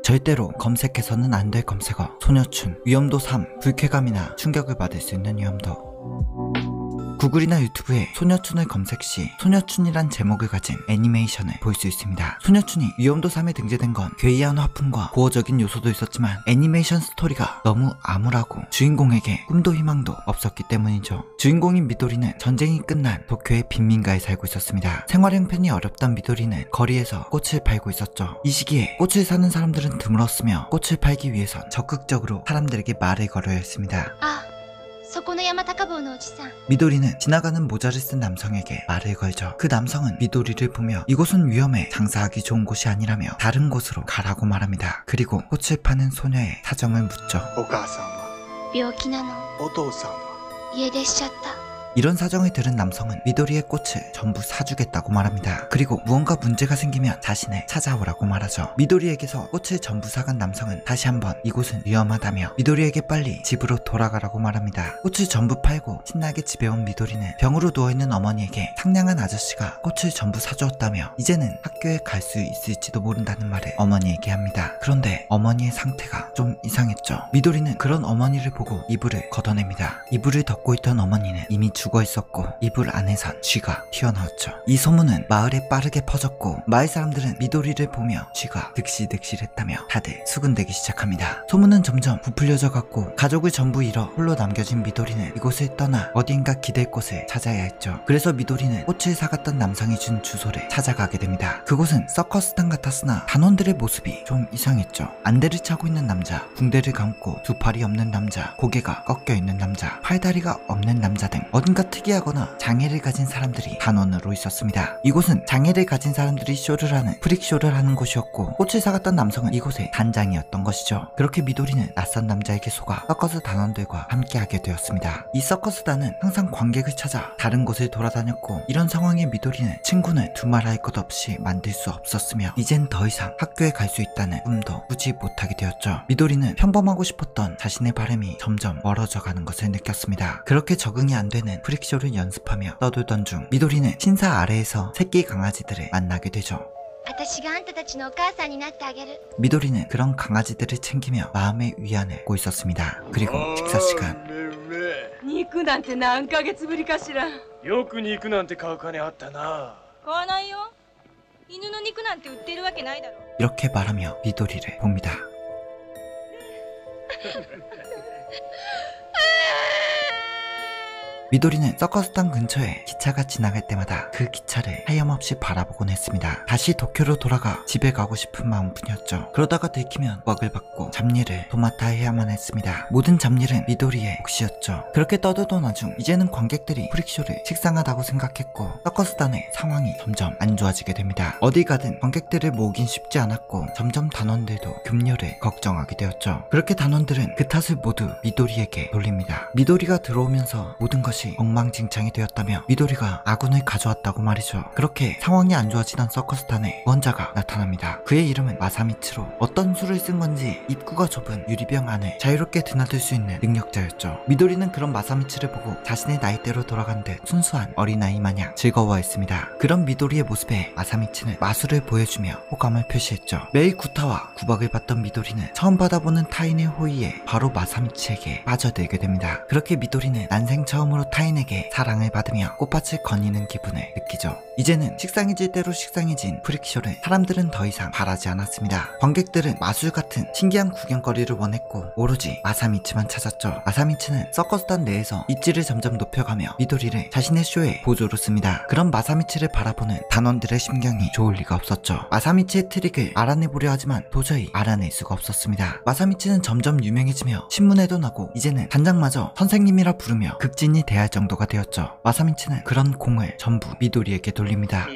절대로 검색해서는 안 될 검색어 소녀춘. 위험도 3. 불쾌감이나 충격을 받을 수 있는 위험도. 구글이나 유튜브에 소녀춘을 검색 시 소녀춘이란 제목을 가진 애니메이션을 볼 수 있습니다. 소녀춘이 위험도 3에 등재된 건 괴이한 화풍과 고어적인 요소도 있었지만 애니메이션 스토리가 너무 암울하고 주인공에게 꿈도 희망도 없었기 때문이죠. 주인공인 미도리는 전쟁이 끝난 도쿄의 빈민가에 살고 있었습니다. 생활 형편이 어렵던 미도리는 거리에서 꽃을 팔고 있었죠. 이 시기에 꽃을 사는 사람들은 드물었으며 꽃을 팔기 위해선 적극적으로 사람들에게 말을 걸어야 했습니다. 미도리는 지나가는 모자를 쓴 남성에게 말을 걸죠. 그 남성은 미도리를 보며 이곳은 위험해, 장사하기 좋은 곳이 아니라며 다른 곳으로 가라고 말합니다. 그리고 꽃을 파는 소녀의 사정을 묻죠. 이런 사정을 들은 남성은 미도리의 꽃을 전부 사주겠다고 말합니다. 그리고 무언가 문제가 생기면 자신을 찾아오라고 말하죠. 미도리에게서 꽃을 전부 사간 남성은 다시 한번 이곳은 위험하다며 미도리에게 빨리 집으로 돌아가라고 말합니다. 꽃을 전부 팔고 신나게 집에 온 미도리는 병으로 누워있는 어머니에게 상냥한 아저씨가 꽃을 전부 사주었다며 이제는 학교에 갈 수 있을지도 모른다는 말을 어머니에게 합니다. 그런데 어머니의 상태가 좀 이상했죠. 미도리는 그런 어머니를 보고 이불을 걷어냅니다. 이불을 덮고 있던 어머니는 이미 죽어 있었고 이불 안에선 쥐가 튀어나왔죠. 이 소문은 마을에 빠르게 퍼졌고 마을 사람들은 미도리를 보며 쥐가 득실득실했다며 다들 수군대기 시작합니다. 소문은 점점 부풀려져 갔고 가족을 전부 잃어 홀로 남겨진 미도리는 이곳을 떠나 어딘가 기댈 곳을 찾아야 했죠. 그래서 미도리는 꽃을 사갔던 남성이 준 주소를 찾아가게 됩니다. 그곳은 서커스단 같았으나 단원들의 모습이 좀 이상했죠. 안대를 차고 있는 남자, 붕대를 감고 두 팔이 없는 남자, 고개가 꺾여 있는 남자, 팔다리가 없는 남자 등 어딘가 특이하거나 장애를 가진 사람들이 단원으로 있었습니다. 이곳은 장애를 가진 사람들이 쇼를 하는 프릭쇼를 하는 곳이었고 꽃을 사갔던 남성은 이곳의 단장이었던 것이죠. 그렇게 미도리는 낯선 남자에게 속아 서커스 단원들과 함께하게 되었습니다. 이 서커스단은 항상 관객을 찾아 다른 곳을 돌아다녔고 이런 상황에 미도리는 친구는 두말할 것 없이 만들 수 없었으며 이젠 더 이상 학교에 갈 수 있다는 꿈도 꾸지 못하게 되었죠. 미도리는 평범하고 싶었던 자신의 바람이 점점 멀어져 가는 것을 느꼈습니다. 그렇게 적응이 안 되는 프릭쇼를 연습하며 떠돌던 중 미도리는 신사 아래에서 새끼 강아지들을 만나게 되죠. 미도리는 그런 강아지들을 챙기며 마음의 위안을 얻고 있었습니다. 그리고 식사 시간. 肉なんて何ヶ月ぶりかしら。よく肉なんて買う金あったな。買わないよ。犬の肉なんて売ってるわけないだろ。 이렇게 말하며 미도리를 봅니다. 미도리는 서커스단 근처에 기차가 지나갈 때마다 그 기차를 하염없이 바라보곤 했습니다. 다시 도쿄로 돌아가 집에 가고 싶은 마음뿐이었죠. 그러다가 들키면 꽉을 받고 잡일을 도맡아 해야만 했습니다. 모든 잡일은 미도리의 몫이었죠. 그렇게 떠들던 와중 이제는 관객들이 프릭쇼를 식상하다고 생각했고 서커스단의 상황이 점점 안 좋아지게 됩니다. 어디 가든 관객들을 모으긴 쉽지 않았고 점점 단원들도 급료를 걱정하게 되었죠. 그렇게 단원들은 그 탓을 모두 미도리에게 돌립니다. 미도리가 들어오면서 모든 것이 엉망진창이 되었다며 미도리가 아군을 가져왔다고 말이죠. 그렇게 상황이 안 좋아지던 서커스단에 원자가 나타납니다. 그의 이름은 마사미츠로 어떤 수를 쓴 건지 입구가 좁은 유리병 안에 자유롭게 드나들 수 있는 능력자였죠. 미도리는 그런 마사미츠를 보고 자신의 나이대로 돌아간 듯 순수한 어린아이 마냥 즐거워했습니다. 그런 미도리의 모습에 마사미츠는 마술을 보여주며 호감을 표시했죠. 매일 구타와 구박을 받던 미도리는 처음 받아보는 타인의 호의에 바로 마사미츠에게 빠져들게 됩니다. 그렇게 미도리는 난생 처음으로 타인에게 사랑을 받으며 꽃밭을 거니는 기분을 느끼죠. 이제는 식상해질 대로 식상해진 프릭쇼를 사람들은 더 이상 바라지 않았습니다. 관객들은 마술 같은 신기한 구경거리를 원했고 오로지 마사미츠만 찾았죠. 마사미츠는 서커스단 내에서 입지를 점점 높여가며 미도리를 자신의 쇼에 보조로 씁니다. 그런 마사미츠를 바라보는 단원들의 심경이 좋을 리가 없었죠. 마사미츠의 트릭을 알아내보려 하지만 도저히 알아낼 수가 없었습니다. 마사미츠는 점점 유명해지며 신문에도 나고 이제는 단장마저 선생님이라 부르며 극진히 대할 정도가 되었죠. 마사미츠는 그런 공을 전부 미도리에게 돌립니다.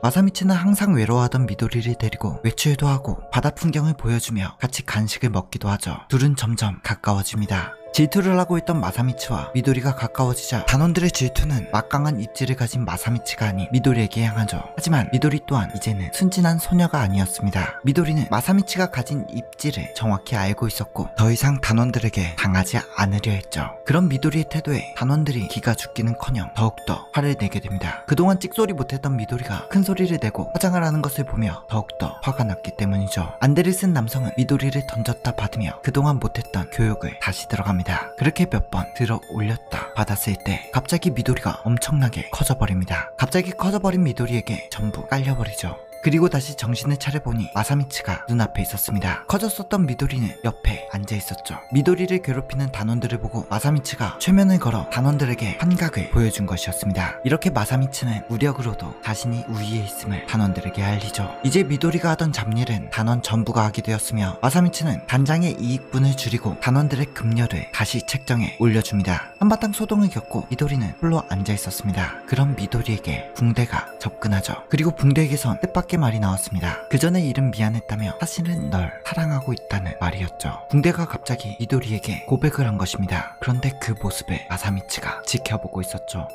마사미츠는 항상 외로워하던 미도리를 데리고 외출도 하고 바다 풍경을 보여주며 같이 간식을 먹기도 하죠. 둘은 점점 가까워집니다. 질투를 하고 있던 마사미치와 미도리가 가까워지자 단원들의 질투는 막강한 입지를 가진 마사미치가 아닌 미도리에게 향하죠. 하지만 미도리 또한 이제는 순진한 소녀가 아니었습니다. 미도리는 마사미치가 가진 입지를 정확히 알고 있었고 더 이상 단원들에게 당하지 않으려 했죠. 그런 미도리의 태도에 단원들이 기가 죽기는커녕 더욱더 화를 내게 됩니다. 그동안 찍소리 못했던 미도리가 큰 소리를 내고 화장을 하는 것을 보며 더욱더 화가 났기 때문이죠. 안대를 쓴 남성은 미도리를 던졌다 받으며 그동안 못했던 교육을 다시 들어갑니다. 그렇게 몇 번 들어 올렸다 받았을 때 갑자기 미도리가 엄청나게 커져버립니다. 갑자기 커져버린 미도리에게 전부 깔려버리죠. 그리고 다시 정신을 차려보니 마사미치가 눈앞에 있었습니다. 커졌었던 미도리는 옆에 앉아있었죠. 미도리를 괴롭히는 단원들을 보고 마사미치가 최면을 걸어 단원들에게 환각을 보여준 것이었습니다. 이렇게 마사미치는 무력으로도 자신이 우위에 있음을 단원들에게 알리죠. 이제 미도리가 하던 잡일은 단원 전부가 하게 되었으며 마사미치는 단장의 이익분을 줄이고 단원들의 급료를 다시 책정에 올려줍니다. 한바탕 소동을 겪고 미도리는 홀로 앉아있었습니다. 그런 미도리에게 붕대가 접근하죠. 그리고 붕대에게선 뜻밖의 말이 나왔습니다. 그 전에 일은 미안했다며 사실은 널 사랑하고 있다는 말이었죠. 붕대가 갑자기 미도리에게 고백을 한 것입니다. 그런데 그 모습을 마사미치가 지켜보고 있었죠.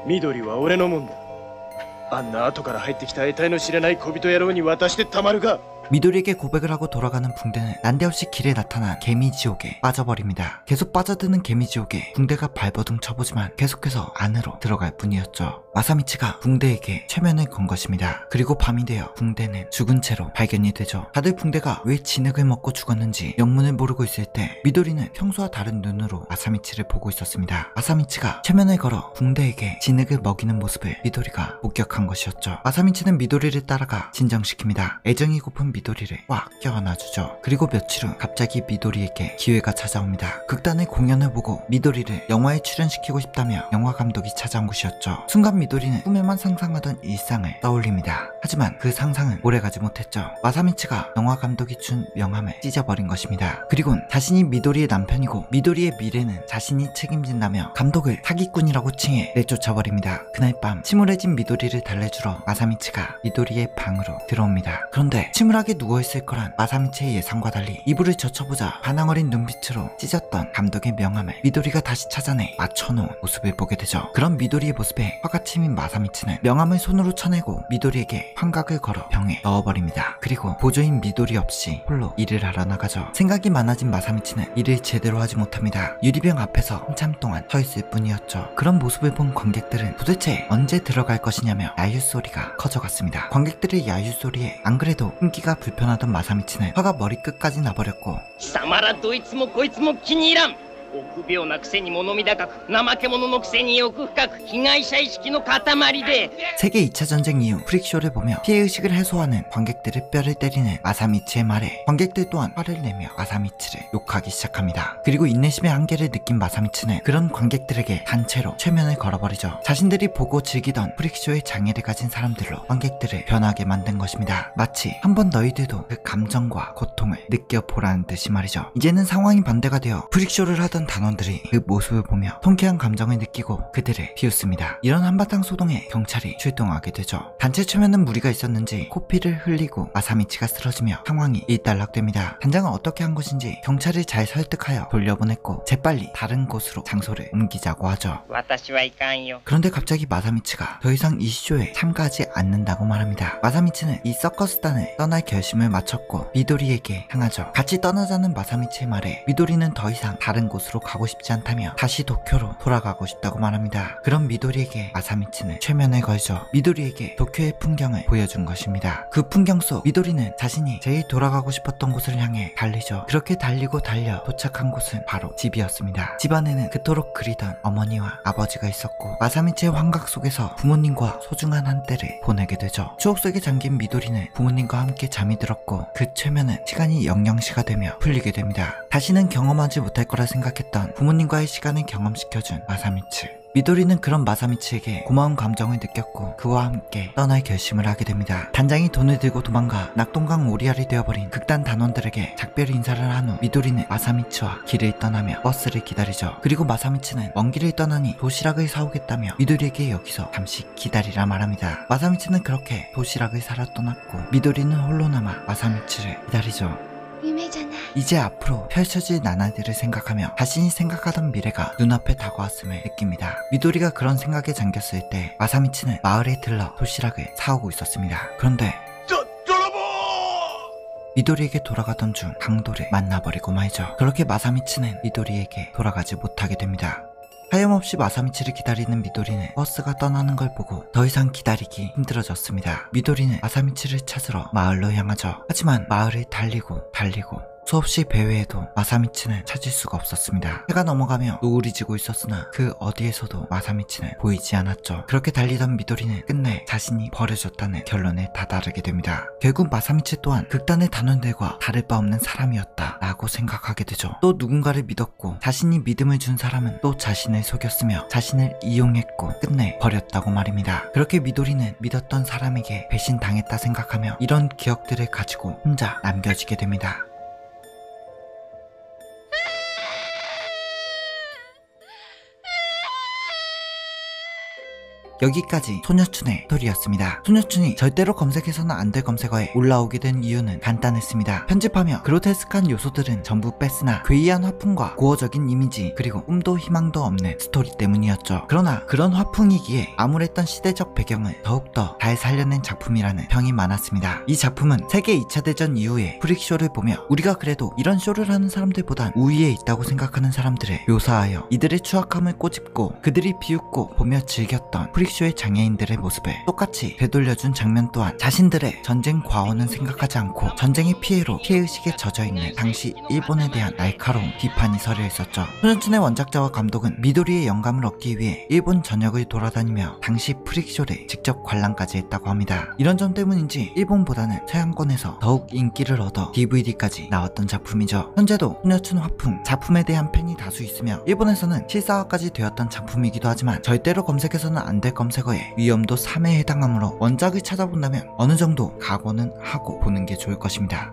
緑は俺のもんだ。あんな後から入ってきた得体の知れない小人野郎に渡してたまるか。 미도리에게 고백을 하고 돌아가는 붕대는 난데없이 길에 나타난 개미지옥에 빠져버립니다. 계속 빠져드는 개미지옥에 붕대가 발버둥 쳐보지만 계속해서 안으로 들어갈 뿐이었죠. 마사미치가 붕대에게 최면을 건 것입니다. 그리고 밤이 되어 붕대는 죽은 채로 발견이 되죠. 다들 붕대가 왜 진흙을 먹고 죽었는지 영문을 모르고 있을 때 미도리는 평소와 다른 눈으로 마사미치를 보고 있었습니다. 마사미치가 최면을 걸어 붕대에게 진흙을 먹이는 모습을 미도리가 목격한 것이었죠. 마사미치는 미도리를 따라가 진정시킵니다. 애정이 고픈 미도리를 꽉 껴안아주죠. 그리고 며칠 후 갑자기 미도리에게 기회가 찾아옵니다. 극단의 공연을 보고 미도리를 영화에 출연시키고 싶다며 영화 감독이 찾아온 곳이었죠. 순간 미도리는 꿈에만 상상하던 일상을 떠올립니다. 하지만 그 상상은 오래가지 못했죠. 마사미치가 영화 감독이 준 명함을 찢어버린 것입니다. 그리곤 자신이 미도리의 남편이고 미도리의 미래는 자신이 책임진다며 감독을 사기꾼이라고 칭해 내쫓아버립니다. 그날 밤 침울해진 미도리를 달래주러 마사미치가 미도리의 방으로 들어옵니다. 그런데 침울하게 누워있을 거란 마사미치의 예상과 달리 이불을 젖혀보자 반항 어린 눈빛으로 찢었던 감독의 명함을 미도리가 다시 찾아내 맞춰놓은 모습을 보게 되죠. 그런 미도리의 모습에 화가 치민 마사미치는 명함을 손으로 쳐내고 미도리에게 환각을 걸어 병에 넣어버립니다. 그리고 보조인 미도리 없이 홀로 일을 하러 나가죠. 생각이 많아진 마사미치는 일을 제대로 하지 못합니다. 유리병 앞에서 한참 동안 서 있을 뿐이었죠. 그런 모습을 본 관객들은 도대체 언제 들어갈 것이냐며 야유소리가 커져갔습니다. 관객들의 야유소리에 안 그래도 흥기가 불편하던 마사미치는 화가 머리끝까지 나버렸고 貴様らどいつもこいつも気に入らん。臆病なくせに物見高く怠け者のくせに欲深く被害者意識の塊で 세계 2차 전쟁 이후 프릭쇼를 보며 피해의식을 해소하는 관객들의 뼈를 때리는 마사미치의 말에 관객들 또한 화를 내며 마사미치를 욕하기 시작합니다. 그리고 인내심의 한계를 느낀 마사미치는 그런 관객들에게 단체로 최면을 걸어버리죠. 자신들이 보고 즐기던 프릭쇼의 장애를 가진 사람들로 관객들을 변하게 만든 것입니다. 마치 한번 너희들도 그 감정과 고통을 느껴보라는 듯이 말이죠. 이제는 상황이 반대가 되어 프릭쇼를 하던 단원들이 그 모습을 보며 통쾌한 감정을 느끼고 그들을 비웃습니다. 이런 한바탕 소동에 경찰이 출동하게 되죠. 단체 최면은 무리가 있었는지 코피를 흘리고 마사미치가 쓰러지며 상황이 일단락됩니다. 단장은 어떻게 한 것인지 경찰을 잘 설득하여 돌려보냈고 재빨리 다른 곳으로 장소를 옮기자고 하죠. 私はいかんよ。 그런데 갑자기 마사미치가 더 이상 이 쇼에 참가하지 않는다고 말합니다. 마사미치는 이 서커스단을 떠날 결심을 마쳤고 미도리에게 향하죠. 같이 떠나자는 마사미치의 말에 미도리는 더 이상 다른 곳으로 가고 싶지 않다며 다시 도쿄로 돌아가고 싶다고 말합니다. 그런 미도리에게 마사미치는 최면을 걸죠. 미도리에게 도쿄의 풍경을 보여준 것입니다. 그 풍경 속 미도리는 자신이 제일 돌아가고 싶었던 곳을 향해 달리죠. 그렇게 달리고 달려 도착한 곳은 바로 집이었습니다. 집 안에는 그토록 그리던 어머니와 아버지가 있었고 마사미치의 환각 속에서 부모님과 소중한 한때를 보내게 되죠. 추억 속에 잠긴 미도리는 부모님과 함께 잠이 들었고 그 최면은 시간이 00시가 되며 풀리게 됩니다. 다시는 경험하지 못할 거라 생각했던 부모님과의 시간을 경험시켜준 마사미치. 미도리는 그런 마사미치에게 고마운 감정을 느꼈고 그와 함께 떠날 결심을 하게 됩니다. 단장이 돈을 들고 도망가 낙동강 오리알이 되어버린 극단 단원들에게 작별 인사를 한 후 미도리는 마사미치와 길을 떠나며 버스를 기다리죠. 그리고 마사미치는 먼 길을 떠나니 도시락을 사오겠다며 미도리에게 여기서 잠시 기다리라 말합니다. 마사미치는 그렇게 도시락을 사러 떠났고 미도리는 홀로 남아 마사미치를 기다리죠. 夢じゃない 이제 앞으로 펼쳐질 나날들을 생각하며 자신이 생각하던 미래가 눈앞에 다가왔음을 느낍니다. 미도리가 그런 생각에 잠겼을 때 마사미치는 마을에 들러 도시락을 사오고 있었습니다. 그런데 미도리에게 돌아가던 중 강도를 만나버리고 말죠. 그렇게 마사미치는 미도리에게 돌아가지 못하게 됩니다. 하염없이 마사미치를 기다리는 미도리는 버스가 떠나는 걸 보고 더 이상 기다리기 힘들어졌습니다. 미도리는 마사미치를 찾으러 마을로 향하죠. 하지만 마을을 달리고 수없이 배회해도 마사미치는 찾을 수가 없었습니다. 해가 넘어가며 노을이 지고 있었으나 그 어디에서도 마사미치는 보이지 않았죠. 그렇게 달리던 미도리는 끝내 자신이 버려졌다는 결론에 다다르게 됩니다. 결국 마사미치 또한 극단의 단원들과 다를 바 없는 사람이었다 라고 생각하게 되죠. 또 누군가를 믿었고 자신이 믿음을 준 사람은 또 자신을 속였으며 자신을 이용했고 끝내 버렸다고 말입니다. 그렇게 미도리는 믿었던 사람에게 배신당했다 생각하며 이런 기억들을 가지고 혼자 남겨지게 됩니다. 여기까지 소녀춘의 스토리였습니다. 소녀춘이 절대로 검색해서는 안 될 검색어에 올라오게 된 이유는 간단했습니다. 편집하며 그로테스크한 요소들은 전부 뺐으나 괴이한 화풍과 고어적인 이미지 그리고 꿈도 희망도 없는 스토리 때문이었죠. 그러나 그런 화풍이기에 암울했던 시대적 배경을 더욱더 잘 살려낸 작품이라는 평이 많았습니다. 이 작품은 세계 2차 대전 이후에 프릭쇼를 보며 우리가 그래도 이런 쇼를 하는 사람들보단 우위에 있다고 생각하는 사람들을 묘사하여 이들의 추악함을 꼬집고 그들이 비웃고 보며 즐겼던 프릭쇼의 장애인들의 모습을 똑같이 되돌려준 장면 또한 자신들의 전쟁 과오는 생각하지 않고 전쟁의 피해로 피해의식에 젖어있는 당시 일본에 대한 날카로운 비판이 서려 있었죠. 소녀춘의 원작자와 감독은 미도리의 영감을 얻기 위해 일본 전역을 돌아다니며 당시 프릭쇼를 직접 관람까지 했다고 합니다. 이런 점 때문인지 일본보다는 서양권에서 더욱 인기를 얻어 DVD까지 나왔던 작품이죠. 현재도 소녀춘 화풍 작품에 대한 팬이 다수 있으며 일본에서는 실사화까지 되었던 작품이기도 하지만 절대로 검색해서는 안 될 검색어에 위험도 3에 해당하므로 원작을 찾아본다면 어느 정도 각오는 하고 보는 게 좋을 것입니다.